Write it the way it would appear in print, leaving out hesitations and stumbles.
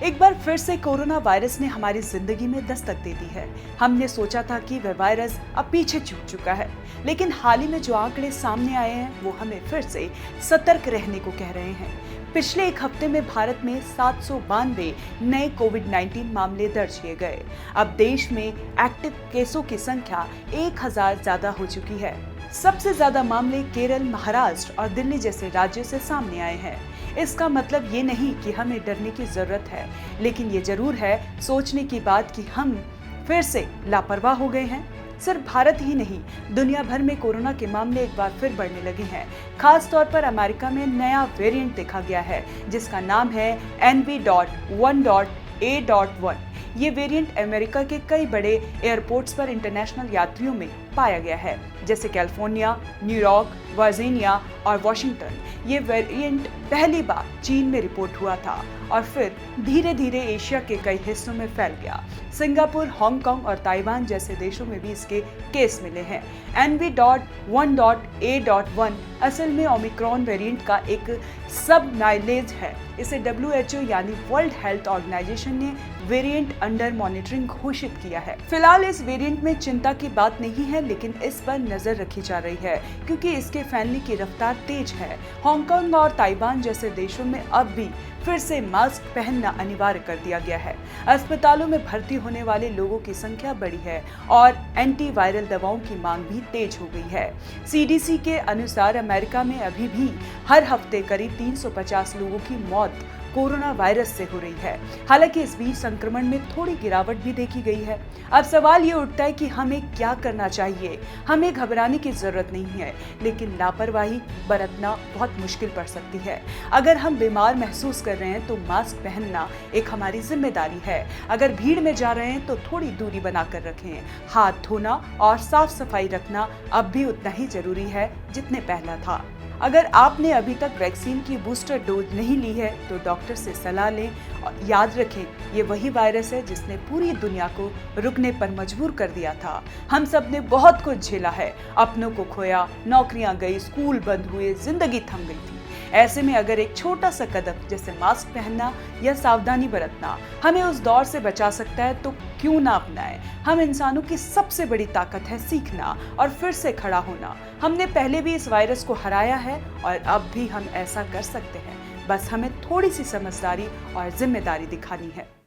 एक बार फिर से कोरोना वायरस ने हमारी जिंदगी में दस्तक दे दी है। हमने सोचा था कि वह वायरस अब पीछे छूट चुका है, लेकिन हाल ही में जो आंकड़े सामने आए हैं वो हमें फिर से सतर्क रहने को कह रहे हैं। पिछले एक हफ्ते में भारत में 792 नए कोविड-19 मामले दर्ज किए गए। अब देश में एक्टिव केसों की संख्या 1000 ज्यादा हो चुकी है। सबसे ज्यादा मामले केरल, महाराष्ट्र और दिल्ली जैसे राज्यों से सामने आए हैं। इसका मतलब ये नहीं कि हमें डरने की जरूरत है, लेकिन ये जरूर है सोचने की बात कि हम फिर से लापरवाह हो गए हैं। सिर्फ भारत ही नहीं, दुनिया भर में कोरोना के मामले एक बार फिर बढ़ने लगे हैं। खास तौर पर अमेरिका में नया वेरिएंट देखा गया है, जिसका नाम है NV.1.A.1। ये वेरिएंट अमेरिका के कई बड़े एयरपोर्ट्स पर इंटरनेशनल यात्रियों में पाया गया है, जैसे कैलिफोर्निया, न्यूयॉर्क, वर्जीनिया और वाशिंगटन। ये वेरिएंट पहली बार चीन में रिपोर्ट हुआ था और फिर धीरे धीरे एशिया के कई हिस्सों में फैल गया। सिंगापुर, हांगकांग और ताइवान जैसे देशों में भी इसके केस मिले हैं। NV.1.A.1 असल में ओमिक्रॉन वेरिएंट का एक सब नाइलेज है। इसे WHO यानी वर्ल्ड हेल्थ ऑर्गेनाइजेशन ने वेरिएंट अंडर मॉनिटरिंग घोषित किया है। फिलहाल इस वेरिएंट में चिंता की बात नहीं है, लेकिन इस पर नजर रखी जा रही है क्योंकि इसके फैलने की रफ्तार तेज है। हांगकांग और ताइवान जैसे देशों में अब भी फिर से मास्क पहनना अनिवार्य कर दिया गया है। अस्पतालों में भर्ती होने वाले लोगों की संख्या बढ़ी है और एंटीवायरल दवाओं की मांग भी तेज हो गई है। CDC के अनुसार अमेरिका में अभी भी हर हफ्ते करीब 350 लोगों की मौत कोरोना वायरस से हो रही है। हालांकि इस बीच संक्रमण में थोड़ी गिरावट भी देखी गई है। अब सवाल ये उठता है कि हमें क्या करना चाहिए। हमें घबराने की जरूरत नहीं है, लेकिन लापरवाही बरतना बहुत मुश्किल पड़ सकती है। अगर हम बीमार महसूस कर रहे हैं तो मास्क पहनना एक हमारी जिम्मेदारी है। अगर भीड़ में जा रहे हैं तो थोड़ी दूरी बनाकर रखें। हाथ धोना और साफ सफाई रखना अब भी उतना ही जरूरी है जितने पहला था। अगर आपने अभी तक वैक्सीन की बूस्टर डोज नहीं ली है तो डॉक्टर से सलाह लें और याद रखें, ये वही वायरस है जिसने पूरी दुनिया को रुकने पर मजबूर कर दिया था। हम सब ने बहुत कुछ झेला है, अपनों को खोया, नौकरियां गई, स्कूल बंद हुए, जिंदगी थम गई थी। ऐसे में अगर एक छोटा सा कदम जैसे मास्क पहनना या सावधानी बरतना हमें उस दौर से बचा सकता है तो क्यों ना अपनाएं। हम इंसानों की सबसे बड़ी ताकत है सीखना और फिर से खड़ा होना। हमने पहले भी इस वायरस को हराया है और अब भी हम ऐसा कर सकते हैं। बस हमें थोड़ी सी समझदारी और जिम्मेदारी दिखानी है।